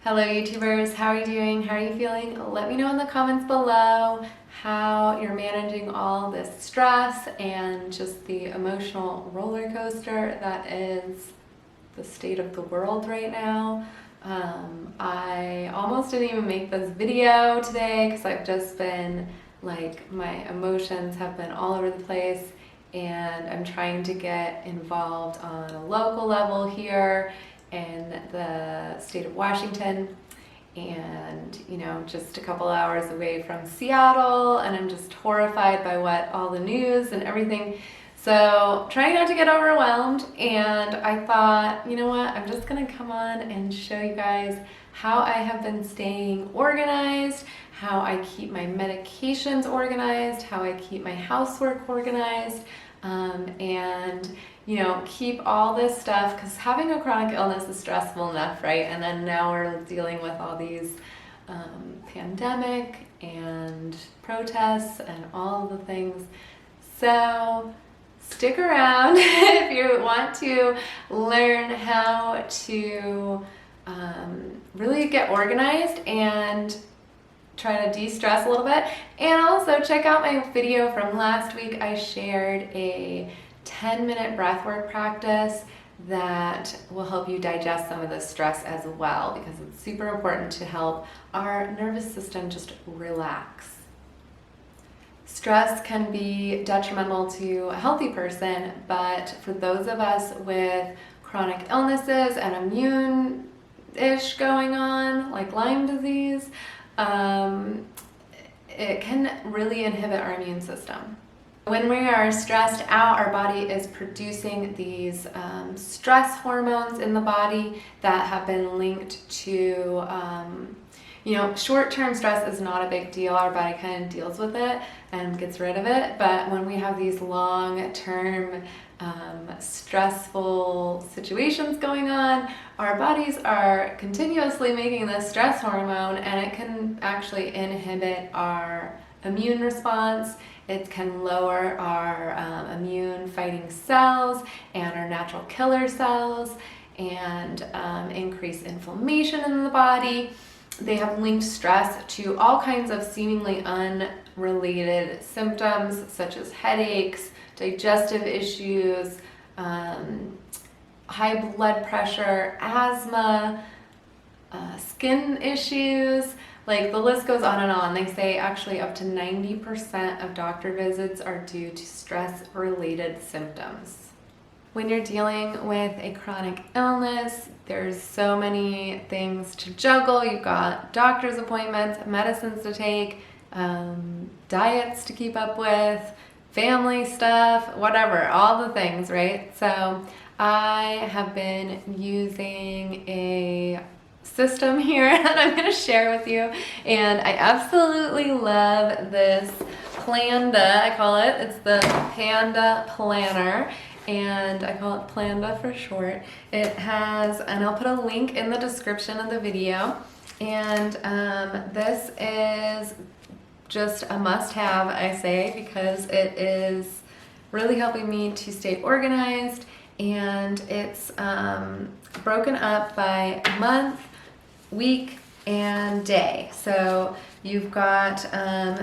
Hello YouTubers, how are you doing? How are you feeling? Let me know in the comments below how you're managing all this stress and just the emotional roller coaster that is the state of the world right now. I almost didn't even make this video today because I've just been my emotions have been all over the place, and I'm trying to get involved on a local level here in the state of Washington, and just a couple hours away from Seattle, and I'm just horrified by what all the news and everything. So trying not to get overwhelmed, and I thought, you know what, I'm just gonna come on and show you guys how I have been staying organized, how I keep my medications organized, how I keep my housework organized, and keep all this stuff, because having a chronic illness is stressful enough, right? And then now we're dealing with all these pandemic and protests and all the things. So stick around if you want to learn how to really get organized and try to de-stress a little bit. And also check out my video from last week. I shared a 10-minute breathwork practice that will help you digest some of the stress as well, because it's super important to help our nervous system just relax. Stress can be detrimental to a healthy person, but for those of us with chronic illnesses and immune-ish going on, like Lyme disease, it can really inhibit our immune system. When we are stressed out, our body is producing these stress hormones in the body that have been linked to, short-term stress is not a big deal. Our body kind of deals with it and gets rid of it. But when we have these long-term stressful situations going on, our bodies are continuously making this stress hormone, and it can actually inhibit our immune response. It can lower our immune fighting cells and our natural killer cells, and increase inflammation in the body. They have linked stress to all kinds of seemingly unrelated symptoms, such as headaches, digestive issues, high blood pressure, asthma, skin issues. The list goes on and on. They say actually up to 90% of doctor visits are due to stress-related symptoms. When you're dealing with a chronic illness, there's so many things to juggle. You've got doctor's appointments, medicines to take, diets to keep up with, family stuff, whatever, all the things, right? So I have been using a system here that I'm going to share with you, and I absolutely love this Panda, I call it. It's the Panda Planner, and I call it Panda for short. It has, and I'll put a link in the description of the video, and this is just a must-have, I say, because it is really helping me to stay organized, and it's broken up by month, week, and day. So you've got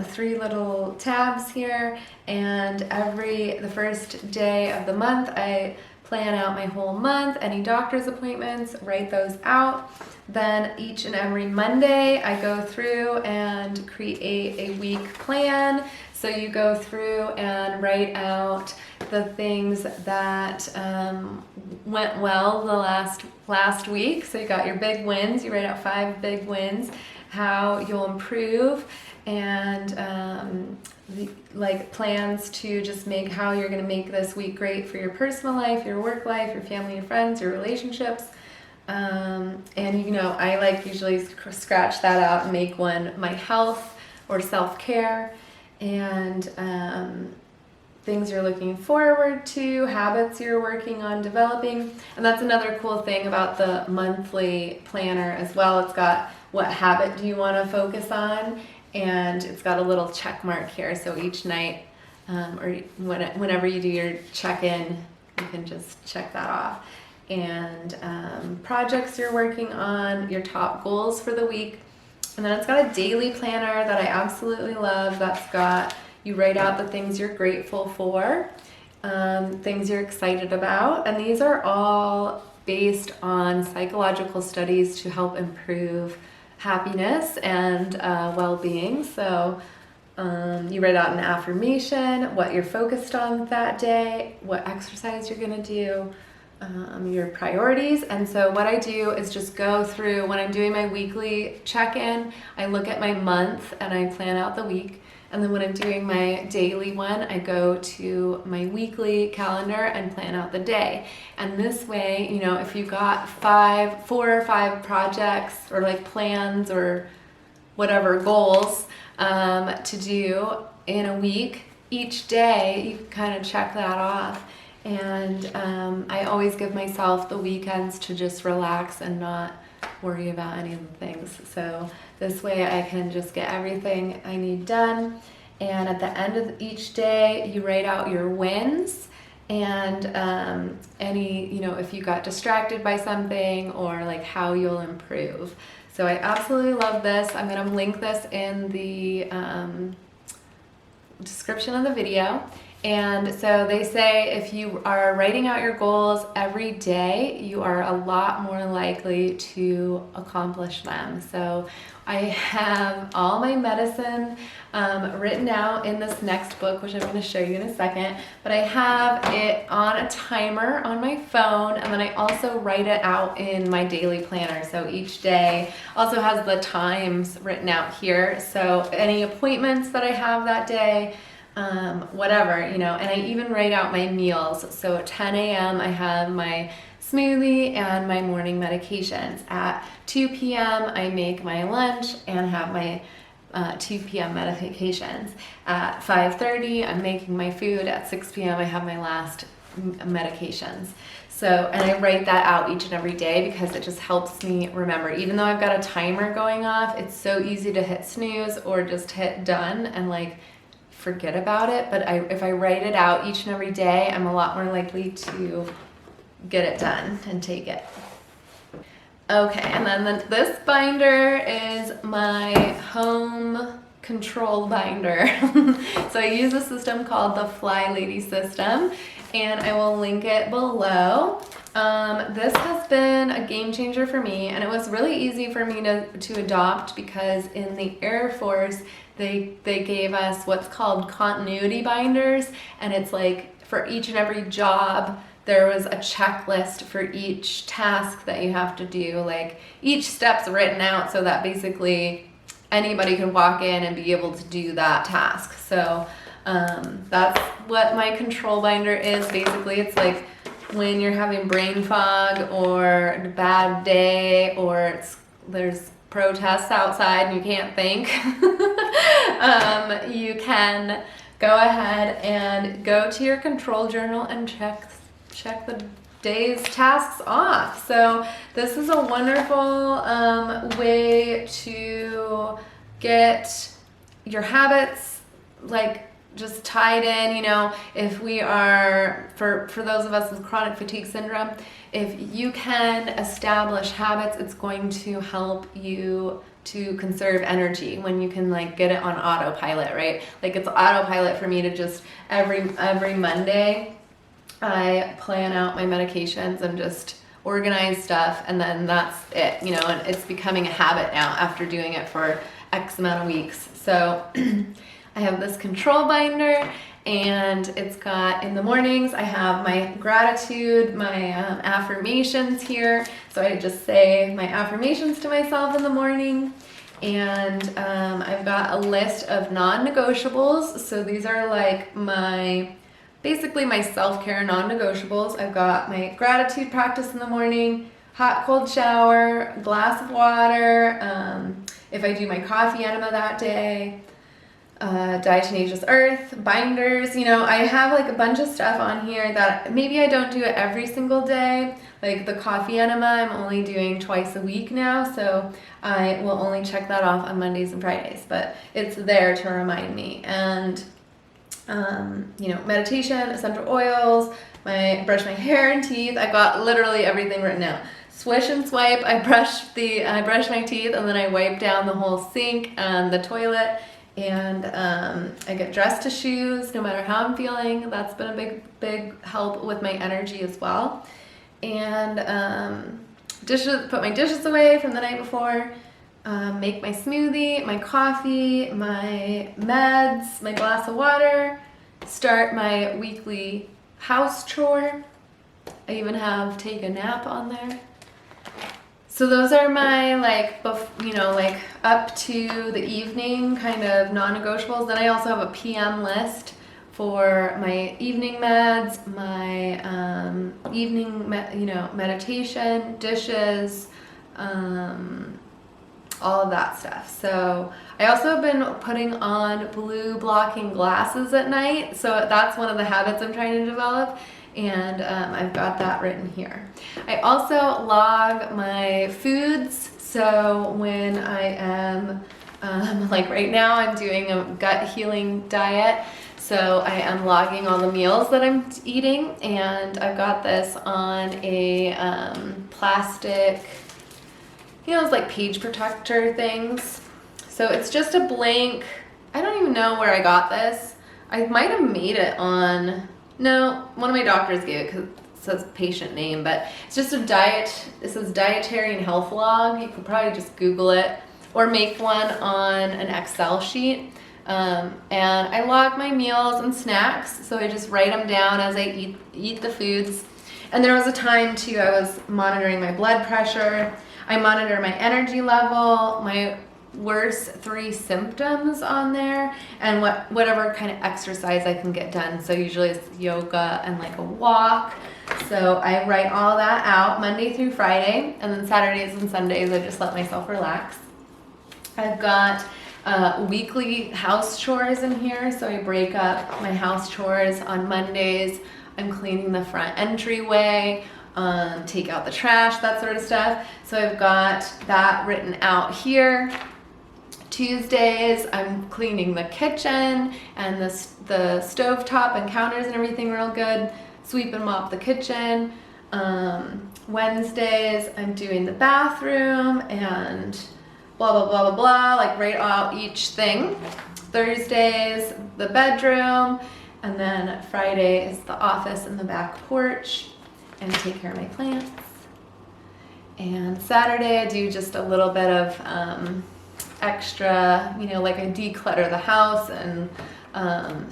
3 little tabs here, and the first day of the month I plan out my whole month, any doctor's appointments, write those out. Then each and every Monday I go through and create a week plan. So you go through and write out the things that went well the last week. So you got your big wins. You write out 5 big wins, how you'll improve, and plans to just make how you're going to make this week great for your personal life, your work life, your family and friends, your relationships. And I usually scratch that out and make one my health or self-care, and things you're looking forward to, habits you're working on developing. And that's another cool thing about the monthly planner as well. It's got what habit do you want to focus on, and it's got a little check mark here. So each night or whenever you do your check-in, you can just check that off. and projects you're working on, your top goals for the week. And then it's got a daily planner that I absolutely love. That's got, you write out the things you're grateful for, things you're excited about, and these are all based on psychological studies to help improve happiness and well-being. So you write out an affirmation, what you're focused on that day, what exercise you're gonna do, your priorities. And so what I do is just go through, when I'm doing my weekly check-in, I look at my month and I plan out the week. And then when I'm doing my daily one, I go to my weekly calendar and plan out the day. And this way, you know, if you've got 4 or 5 projects or like plans or whatever goals to do in a week, each day you kind of check that off. And I always give myself the weekends to just relax and not worry about any of the things. So this way I can just get everything I need done. And at the end of each day, you write out your wins and any, you know, if you got distracted by something or like how you'll improve. So I absolutely love this. I'm going to link this in the description of the video. And so they say if you are writing out your goals every day, you are a lot more likely to accomplish them. So I have all my medicine written out in this next book, which I'm going to show you in a second, but I have it on a timer on my phone, and then I also write it out in my daily planner. So each day also has the times written out here. So any appointments that I have that day, whatever, you know, and I even write out my meals. So at 10 a.m. I have my smoothie and my morning medications. At 2 p.m. I make my lunch and have my 2 p.m. medications. At 5:30 I'm making my food. At 6 p.m. I have my last medications. So, and I write that out each and every day because it just helps me remember. Even though I've got a timer going off, it's so easy to hit snooze or just hit done and like forget about it. But if I write it out each and every day, I'm a lot more likely to get it done and take it. Okay, and then this binder is my home control binder. So I use a system called the Flylady System, and I will link it below. This has been a game changer for me, and it was really easy for me to adopt because in the Air Force, they gave us what's called continuity binders, and it's like for each and every job, there was a checklist for each task that you have to do. Like each step's written out so that basically anybody can walk in and be able to do that task. So that's what my control binder is. Basically, it's like when you're having brain fog or a bad day or there's protests outside and you can't think, you can go ahead and go to your control journal and check the day's tasks off. So this is a wonderful way to get your habits like just tied in. You know, if we are, for those of us with chronic fatigue syndrome, if you can establish habits, it's going to help you to conserve energy when you can like get it on autopilot, right? Like it's autopilot for me to just every Monday I plan out my medications and just organize stuff, and then that's it, you know, and it's becoming a habit now after doing it for X amount of weeks. So I have this control binder, and it's got, in the mornings, I have my gratitude, my affirmations here. So I just say my affirmations to myself in the morning. And I've got a list of non-negotiables. So these are like basically my self-care non-negotiables. I've got my gratitude practice in the morning, hot cold shower, glass of water, if I do my coffee enema that day, diatomaceous earth, binders. You know, I have like a bunch of stuff on here that maybe I don't do it every single day. Like the coffee enema, I'm only doing twice a week now, so I will only check that off on Mondays and Fridays, but it's there to remind me. And meditation, essential oils, brush my hair and teeth. I got literally everything written out. Swish and swipe. I brush my teeth, and then I wipe down the whole sink and the toilet. And I get dressed to shoes no matter how I'm feeling. That's been a big help with my energy as well. And put my dishes away from the night before. Make my smoothie, my coffee, my meds, my glass of water, start my weekly house chore. I even have take a nap on there. So those are my up to the evening kind of non-negotiables. Then I also have a PM list for my evening meds, my evening meditation, dishes, all of that stuff. So I also have been putting on blue blocking glasses at night. So that's one of the habits I'm trying to develop. And I've got that written here. I also log my foods. So when I am, right now I'm doing a gut healing diet. So I am logging all the meals that I'm eating. And I've got this on a plastic, those like page protector things. So it's just a blank, I don't even know where I got this. I might have made it on, no, one of my doctors gave it because it says patient name, but it's just a diet, it says dietary and health log. You could probably just Google it or make one on an Excel sheet. And I log my meals and snacks, so I just write them down as I eat the foods. And there was a time too, I was monitoring my blood pressure. I monitor my energy level, my worst 3 symptoms on there, and whatever kind of exercise I can get done. So usually it's yoga and like a walk. So I write all that out Monday through Friday, and then Saturdays and Sundays I just let myself relax. I've got weekly house chores in here, so I break up my house chores. On Mondays I'm cleaning the front entryway, take out the trash, that sort of stuff. So I've got that written out here. Tuesdays, I'm cleaning the kitchen and the stovetop and counters and everything real good. Sweep and mop the kitchen. Wednesdays, I'm doing the bathroom and blah, blah, blah, blah, blah, like write out each thing. Thursdays, the bedroom. And then Friday is the office and the back porch, and take care of my plants. And Saturday I do just a little bit of extra, like I declutter the house and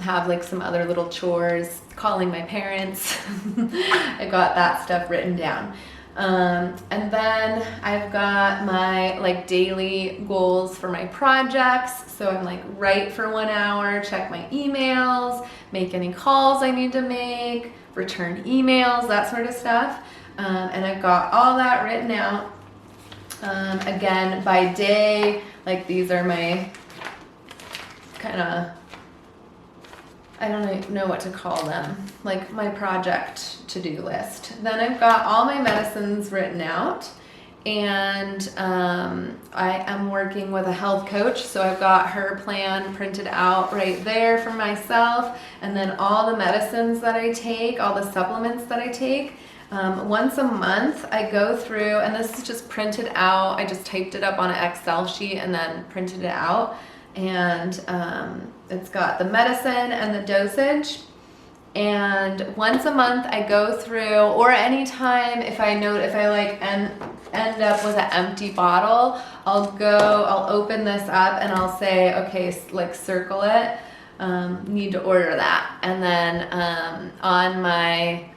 have like some other little chores, calling my parents. I got that stuff written down. And then I've got my daily goals for my projects. So I'm write for 1 hour, check my emails, make any calls I need to make, return emails, that sort of stuff. And I've got all that written out. Again, by day, these are my kind of, I don't know what to call them, my project to-do list. Then I've got all my medicines written out, and I am working with a health coach, so I've got her plan printed out right there for myself, and then all the medicines that I take, all the supplements that I take. Once a month I go through, and this is just printed out. I just typed it up on an Excel sheet and then printed it out. And it's got the medicine and the dosage. And once a month I go through, or anytime if I end up with an empty bottle, I'll open this up and I'll say, okay, circle it, need to order that. And then on my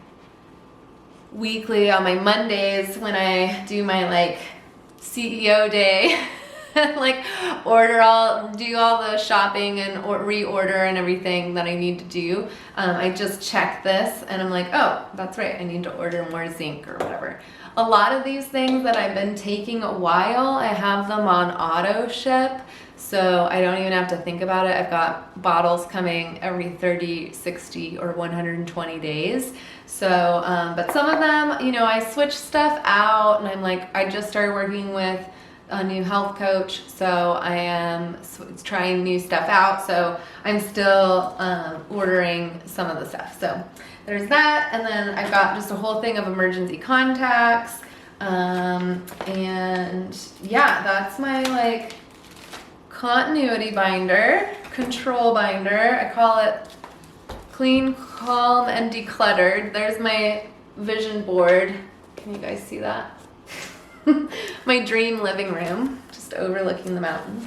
weekly, on my Mondays, when I do my CEO day, do all the shopping and reorder and everything that I need to do. I just check this and I'm like, oh, that's right, I need to order more zinc or whatever. A lot of these things that I've been taking a while, I have them on auto ship, so I don't even have to think about it. I've got bottles coming every 30, 60, or 120 days. So, but some of them, I switch stuff out, and I just started working with a new health coach, so I am trying new stuff out. So I'm still ordering some of the stuff. So there's that, and then I've got just a whole thing of emergency contacts. And yeah, that's my like continuity binder, control binder. I call it clean, calm, and decluttered. There's my vision board. Can you guys see that? My dream living room, just overlooking the mountains.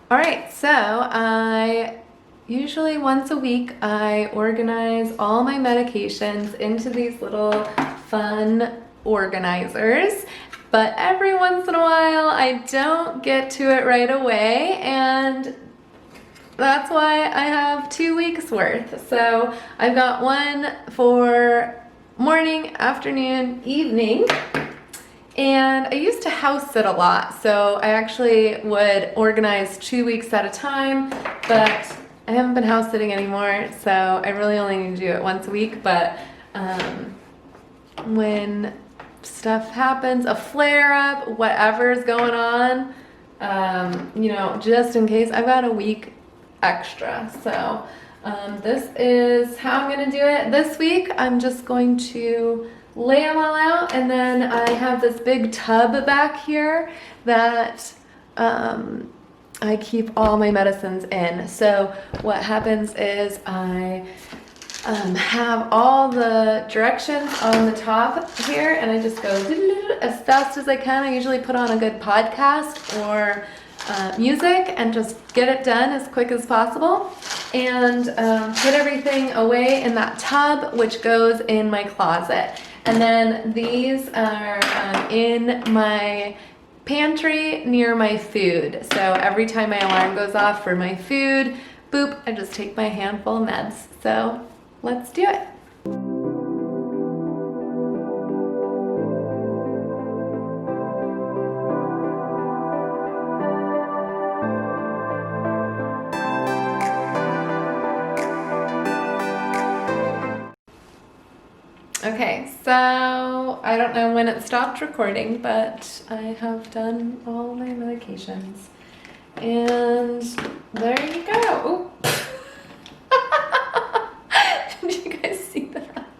All right, so I usually once a week I organize all my medications into these little fun organizers, but every once in a while I don't get to it right away, and that's why I have 2 weeks worth. So I've got one for morning, afternoon, evening. And I used to house sit a lot, so I actually would organize 2 weeks at a time, but I haven't been house sitting anymore, so I really only need to do it once a week. But when stuff happens, a flare up, whatever's going on, you know, just in case, I've got a week extra. So this is how I'm gonna do it this week. I'm just going to lay them all out, and then I have this big tub back here that I keep all my medicines in. So what happens is I have all the directions on the top here, and I just go as fast as I can. I usually put on a good podcast or music and just get it done as quick as possible, and put everything away in that tub, which goes in my closet. And then these are in my pantry near my food. So every time my alarm goes off for my food, boop, I just take my handful of meds. So let's do it. Okay, so I don't know when it stopped recording, but I have done all my medications. And there you go. Did you guys see that?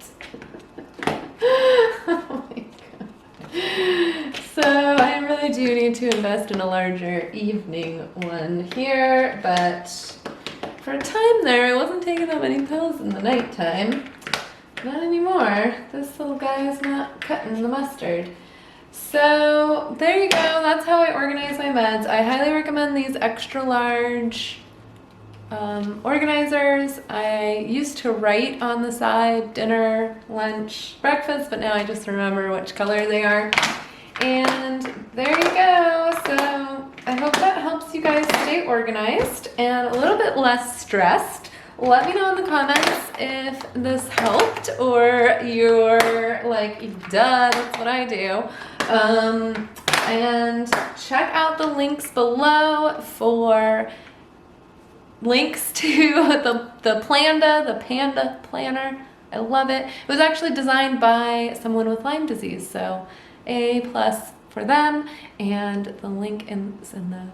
Oh my god. So I really do need to invest in a larger evening one here, but for a time there, I wasn't taking that many pills in the nighttime. Not anymore. This little guy is not cutting the mustard. So there you go. That's how I organize my meds. I highly recommend these extra large organizers. I used to write on the side dinner, lunch, breakfast, but now I just remember which color they are. And there you go. So I hope that helps you guys stay organized and a little bit less stressed. Let me know in the comments if this helped, or you're like, duh, that's what I do. And check out the links below for links to the Panda Planner. I love it. It was actually designed by someone with Lyme disease, so A+ for them, and the link is in the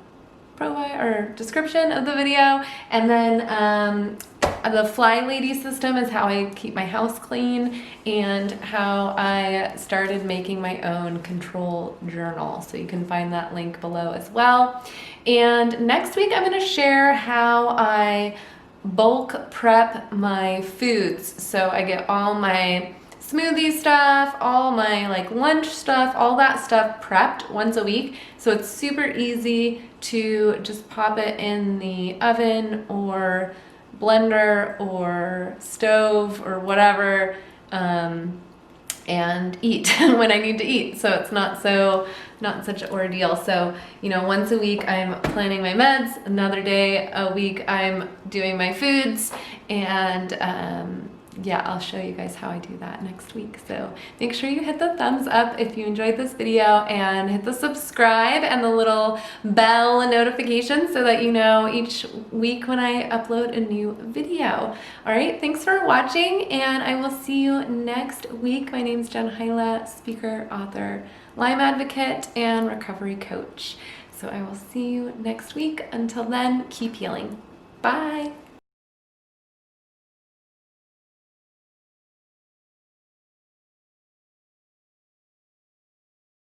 profile or description of the video. And then the Flylady System is how I keep my house clean, and how I started making my own control journal. So you can find that link below as well. And next week I'm going to share how I bulk prep my foods. So I get all my smoothie stuff, all my like lunch stuff, all that stuff prepped once a week. So it's super easy to just pop it in the oven or blender or stove or whatever, and eat when I need to eat. So it's not such an ordeal. So, you know, once a week I'm planning my meds, another day a week I'm doing my foods, and yeah, I'll show you guys how I do that next week. So make sure you hit the thumbs up if you enjoyed this video, and hit the subscribe and the little bell notification so that you know each week when I upload a new video. All right, thanks for watching, and I will see you next week. My name's Jen Hyla, speaker, author, Lyme advocate and recovery coach. So I will see you next week. Until then, keep healing. Bye.